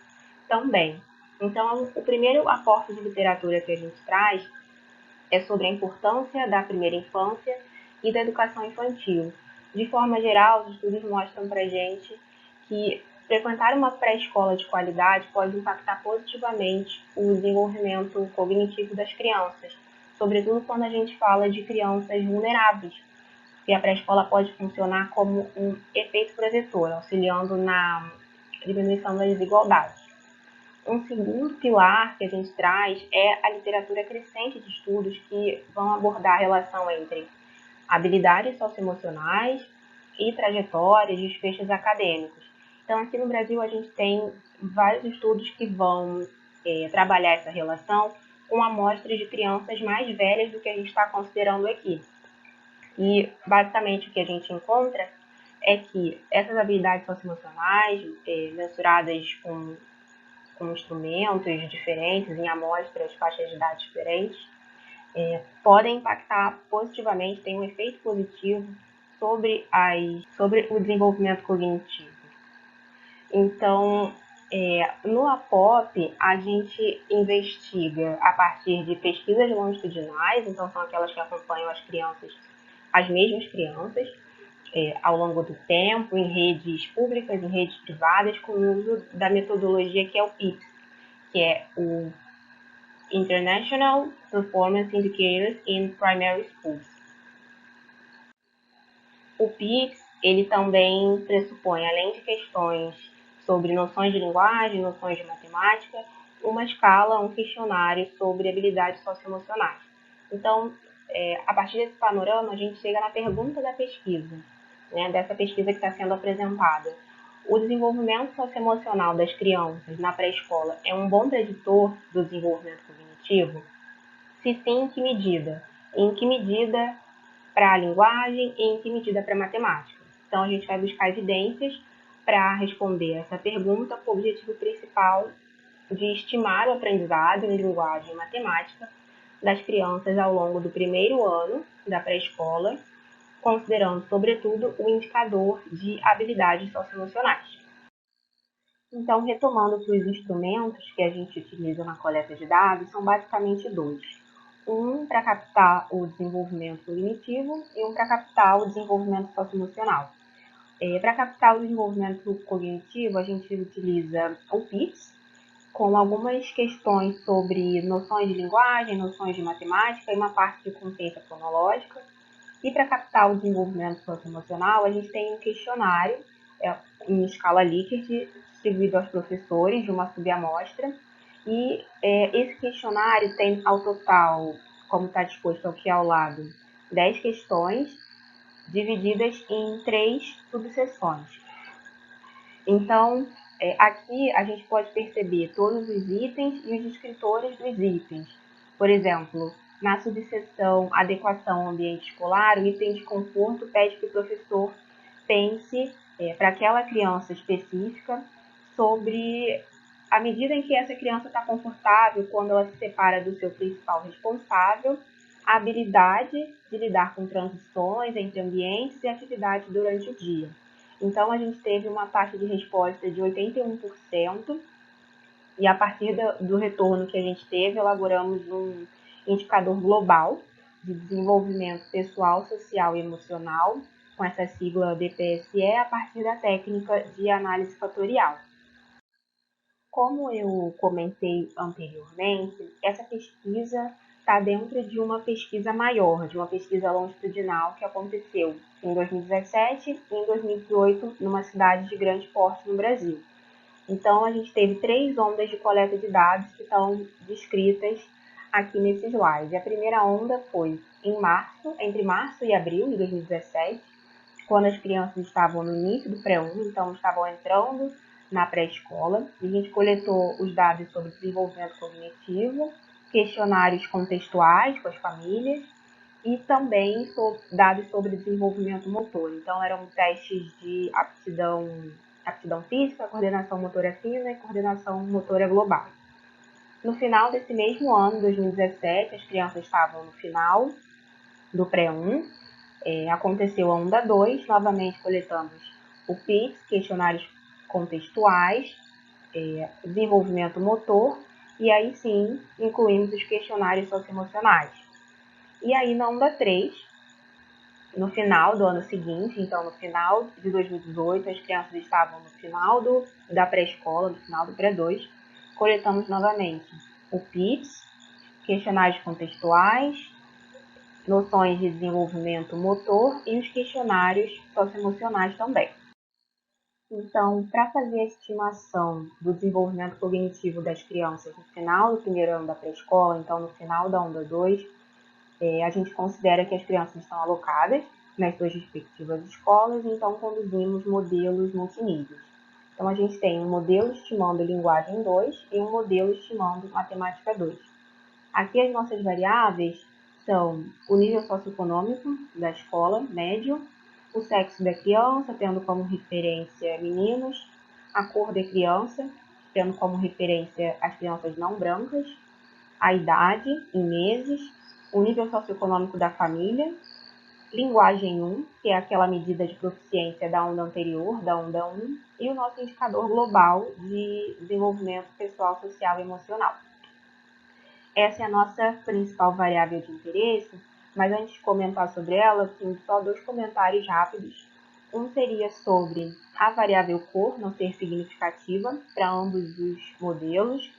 também. Então, o primeiro aporte de literatura que a gente traz é sobre a importância da primeira infância e da educação infantil. De forma geral, os estudos mostram para a gente que frequentar uma pré-escola de qualidade pode impactar positivamente o desenvolvimento cognitivo das crianças, sobretudo quando a gente fala de crianças vulneráveis, e a pré-escola pode funcionar como um efeito protetor, auxiliando na diminuição das desigualdades. Um segundo pilar que a gente traz é a literatura crescente de estudos que vão abordar a relação entre habilidades socioemocionais e trajetórias, desfechos acadêmicos. Então, aqui no Brasil, a gente tem vários estudos que vão trabalhar essa relação com amostras de crianças mais velhas do que a gente está considerando aqui. E, basicamente, o que a gente encontra é que essas habilidades socioemocionais, mensuradas com instrumentos diferentes, em amostras, faixas de idade diferentes, podem impactar positivamente, têm um efeito positivo sobre o desenvolvimento cognitivo. Então, no APOP, a gente investiga a partir de pesquisas longitudinais, então são aquelas que acompanham as mesmas crianças, ao longo do tempo, em redes públicas, em redes privadas, com o uso da metodologia que é o PIPS, que é o International Performance Indicators in Primary Schools. O PIPS, ele também pressupõe, além de questões sobre noções de linguagem, noções de matemática, uma escala, um questionário sobre habilidades socioemocionais. Então, a partir desse panorama, a gente chega na pergunta da pesquisa, né, dessa pesquisa que está sendo apresentada. O desenvolvimento socioemocional das crianças na pré-escola é um bom preditor do desenvolvimento cognitivo? Se sim, em que medida? Em que medida para a linguagem e em que medida para a matemática? Então, a gente vai buscar evidências para responder essa pergunta com o objetivo principal de estimar o aprendizado em linguagem e matemática das crianças ao longo do primeiro ano da pré-escola, considerando, sobretudo, o indicador de habilidades socioemocionais. Então, retomando que os instrumentos que a gente utiliza na coleta de dados são basicamente dois. Um para captar o desenvolvimento cognitivo e um para captar o desenvolvimento socioemocional. Para captar o desenvolvimento cognitivo, a gente utiliza o PIPS, com algumas questões sobre noções de linguagem, noções de matemática e uma parte de consciência fonológica. E para captar o desenvolvimento socioemocional, a gente tem um questionário em escala Likert, distribuído aos professores de uma subamostra. E esse questionário tem ao total, como está disposto aqui ao lado, 10 questões, divididas em 3 subseções. Então, aqui a gente pode perceber todos os itens e os descritores dos itens. Por exemplo, na subseção adequação ao ambiente escolar, o item de conforto pede que o professor pense para aquela criança específica sobre a medida em que essa criança está confortável quando ela se separa do seu principal responsável, a habilidade de lidar com transições entre ambientes e atividades durante o dia. Então, a gente teve uma taxa de resposta de 81%, e a partir do retorno que a gente teve, elaboramos um indicador global de desenvolvimento pessoal, social e emocional, com essa sigla DPSE, a partir da técnica de análise fatorial. Como eu comentei anteriormente, essa pesquisa está dentro de uma pesquisa maior, de uma pesquisa longitudinal que aconteceu em 2017 e em 2018 numa cidade de grande porte no Brasil. Então, a gente teve 3 ondas de coleta de dados que estão descritas aqui nesse slide. A primeira onda foi entre março e abril de 2017, quando as crianças estavam no início do pré-1, então estavam entrando na pré-escola. A gente coletou os dados sobre desenvolvimento cognitivo, questionários contextuais com as famílias e também dados sobre desenvolvimento motor. Então, eram testes de aptidão física, coordenação motora fina e coordenação motora global. No final desse mesmo ano, 2017, as crianças estavam no final do pré-1, aconteceu a onda 2, novamente coletamos o PIPS, questionários contextuais, desenvolvimento motor, e aí sim incluímos os questionários socioemocionais. E aí na onda 3, no final do ano seguinte, então no final de 2018, as crianças estavam no final da pré-escola, no final do pré-2, coletamos novamente o PIPS, questionários contextuais, noções de desenvolvimento motor e os questionários socioemocionais também. Então, para fazer a estimação do desenvolvimento cognitivo das crianças no final do primeiro ano da pré-escola, então no final da onda 2, a gente considera que as crianças estão alocadas nas suas respectivas escolas, então conduzimos modelos multiníveis. Então, a gente tem um modelo estimando linguagem 2 e um modelo estimando matemática 2. Aqui as nossas variáveis são o nível socioeconômico da escola, médio, o sexo da criança, tendo como referência meninos, a cor da criança, tendo como referência as crianças não brancas, a idade em meses, o nível socioeconômico da família, linguagem 1, que é aquela medida de proficiência da onda anterior, da onda 1, e o nosso indicador global de desenvolvimento pessoal, social e emocional. Essa é a nossa principal variável de interesse, mas antes de comentar sobre ela, tenho só 2 comentários rápidos. Um seria sobre a variável cor não ser significativa para ambos os modelos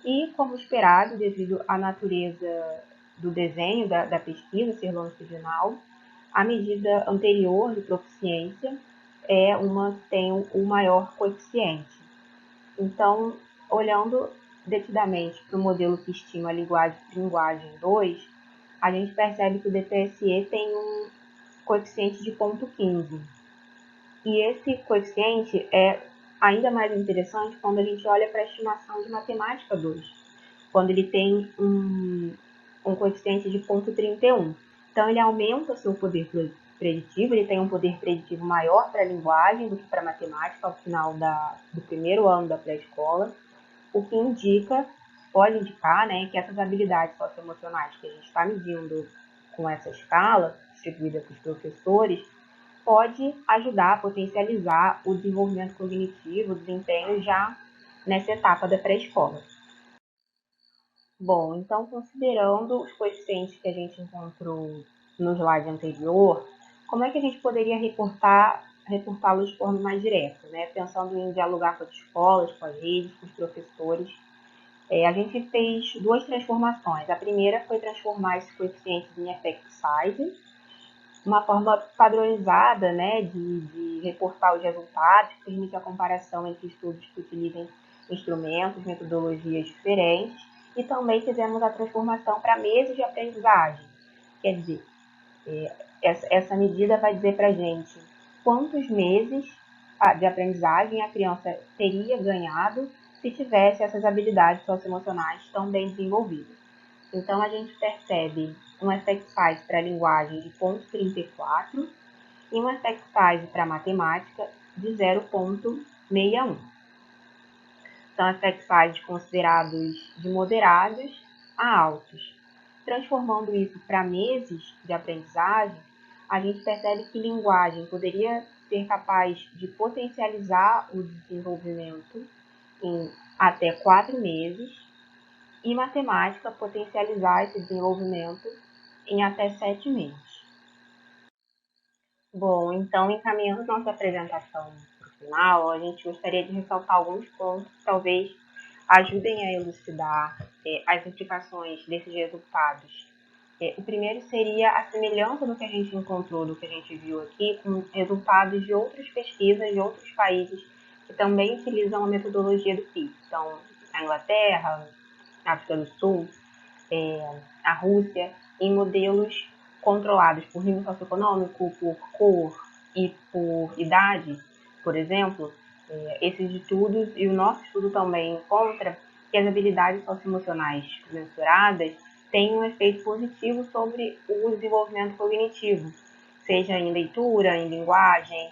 e, como esperado, devido à natureza do desenho da pesquisa ser longitudinal, a medida anterior de proficiência é uma que tem o maior coeficiente. Então, olhando detidamente para o modelo que estima a linguagem 2, a gente percebe que o DPSE tem um coeficiente de 0,15. E esse coeficiente é ainda mais interessante quando a gente olha para a estimação de matemática 2, quando ele tem um coeficiente de 0,31. Então, ele aumenta o seu poder preditivo, ele tem um poder preditivo maior para a linguagem do que para a matemática ao final do primeiro ano da pré-escola, o que pode indicar, né, que essas habilidades socioemocionais que a gente está medindo com essa escala, distribuída para os professores, pode ajudar a potencializar o desenvolvimento cognitivo, o desempenho já nessa etapa da pré-escola. Bom, então considerando os coeficientes que a gente encontrou no slide anterior, como é que a gente poderia reportá-los de forma mais direta, né? Pensando em dialogar com as escolas, com as redes, com os professores. A gente fez 2 transformações. A primeira foi transformar esses coeficientes em effect size, uma forma padronizada, né, de reportar os resultados, que permite a comparação entre estudos que utilizem instrumentos, metodologias diferentes, e também fizemos a transformação para meses de aprendizagem. Quer dizer, essa medida vai dizer para a gente quantos meses de aprendizagem a criança teria ganhado se tivesse essas habilidades socioemocionais tão bem desenvolvidas. Então, a gente percebe um effect size para a linguagem de 0,34 e um effect size para a matemática de 0,61. São effect sizes considerados de moderados a altos. Transformando isso para meses de aprendizagem, a gente percebe que linguagem poderia ser capaz de potencializar o desenvolvimento em até 4 meses e matemática potencializar esse desenvolvimento em até 7 meses. Bom, então, encaminhando nossa apresentação para o final, a gente gostaria de ressaltar alguns pontos que talvez ajudem a elucidar as implicações desses resultados. O primeiro seria a semelhança do que a gente encontrou, do que a gente viu aqui, com resultados de outras pesquisas de outros países que também utilizam a metodologia do PIS. Então, a Inglaterra, a África do Sul, a Rússia, em modelos controlados por nível socioeconômico, por cor e por idade, por exemplo. Esses estudos, e o nosso estudo também encontra que as habilidades socioemocionais mensuradas têm um efeito positivo sobre o desenvolvimento cognitivo, seja em leitura, em linguagem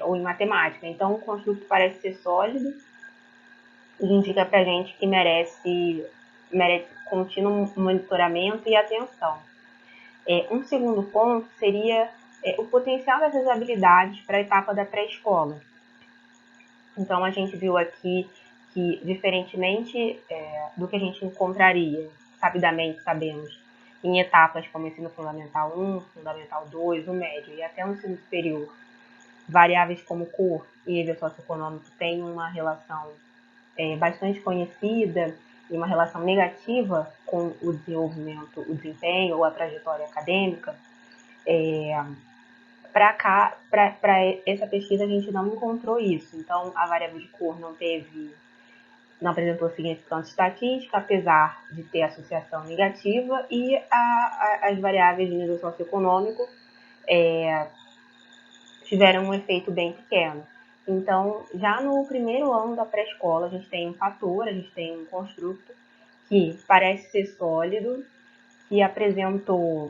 ou em matemática. Então, o construto parece ser sólido e indica para a gente que merece contínuo monitoramento e atenção. Um segundo ponto seria o potencial dessas habilidades para a etapa da pré-escola. Então, a gente viu aqui que, diferentemente do que a gente encontraria, sabidamente sabemos, em etapas como ensino fundamental 1, fundamental 2, o médio e até o ensino superior, variáveis como cor e nível socioeconômico têm uma relação bastante conhecida e uma relação negativa com o desenvolvimento, o desempenho ou a trajetória acadêmica. Para essa pesquisa a gente não encontrou isso, então a variável de cor não apresentou significância estatística, apesar de ter associação negativa, e as variáveis de nível socioeconômico tiveram um efeito bem pequeno. Então, já no primeiro ano da pré-escola, a gente tem um fator, a gente tem um construto que parece ser sólido, que apresentou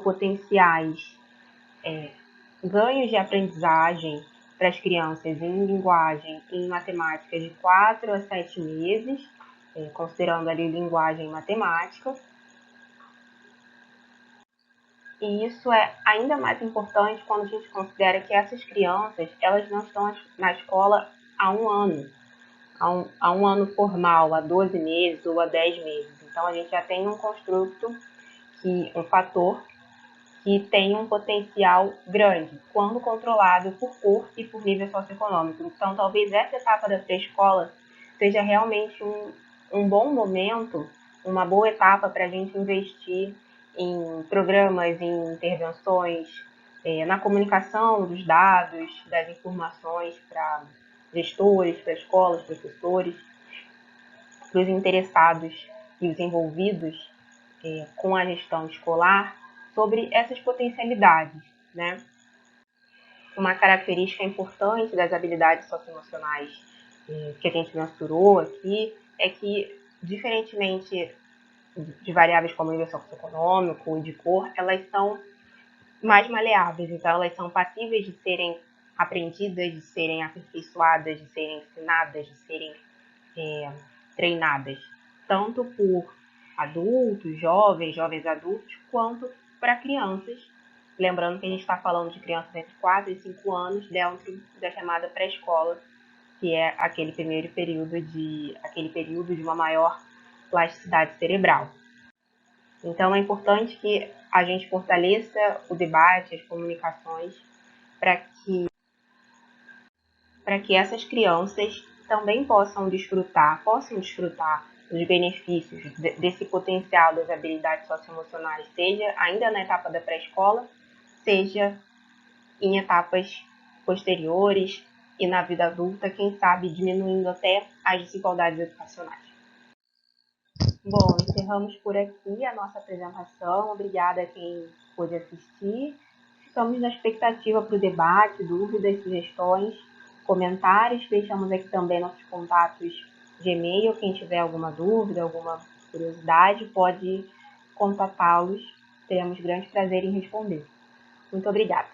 potenciais ganhos de aprendizagem para as crianças em linguagem e em matemática de 4 a 7 meses, considerando ali linguagem e matemática. E isso é ainda mais importante quando a gente considera que essas crianças, elas não estão na escola há um ano, há um ano formal, há 12 meses ou há 10 meses. Então, a gente já tem um construto, um fator que tem um potencial grande, quando controlado por cor e por nível socioeconômico. Então, talvez essa etapa da pré-escola seja realmente um bom momento, uma boa etapa para a gente investir em programas, em intervenções, na comunicação dos dados, das informações para gestores, para escolas, professores, para os interessados e os envolvidos com a gestão escolar, sobre essas potencialidades, né? Uma característica importante das habilidades socioemocionais que a gente mensurou aqui é que, diferentemente de variáveis como nível socioeconômico e de cor, elas são mais maleáveis, então elas são passíveis de serem aprendidas, de serem aperfeiçoadas, de serem ensinadas, de serem treinadas, tanto por adultos, jovens adultos, quanto para crianças. Lembrando que a gente está falando de crianças entre 4 e 5 anos dentro da chamada pré-escola, que é aquele período de uma maior plasticidade cerebral. Então, é importante que a gente fortaleça o debate, as comunicações, para que essas crianças também possam desfrutar dos benefícios desse potencial das habilidades socioemocionais, seja ainda na etapa da pré-escola, seja em etapas posteriores e na vida adulta, quem sabe diminuindo até as desigualdades educacionais. Bom, encerramos por aqui a nossa apresentação. Obrigada a quem pôde assistir. Ficamos na expectativa para o debate, dúvidas, sugestões, comentários. Deixamos aqui também nossos contatos de e-mail. Quem tiver alguma dúvida, alguma curiosidade, pode contatá-los. Teremos grande prazer em responder. Muito obrigada.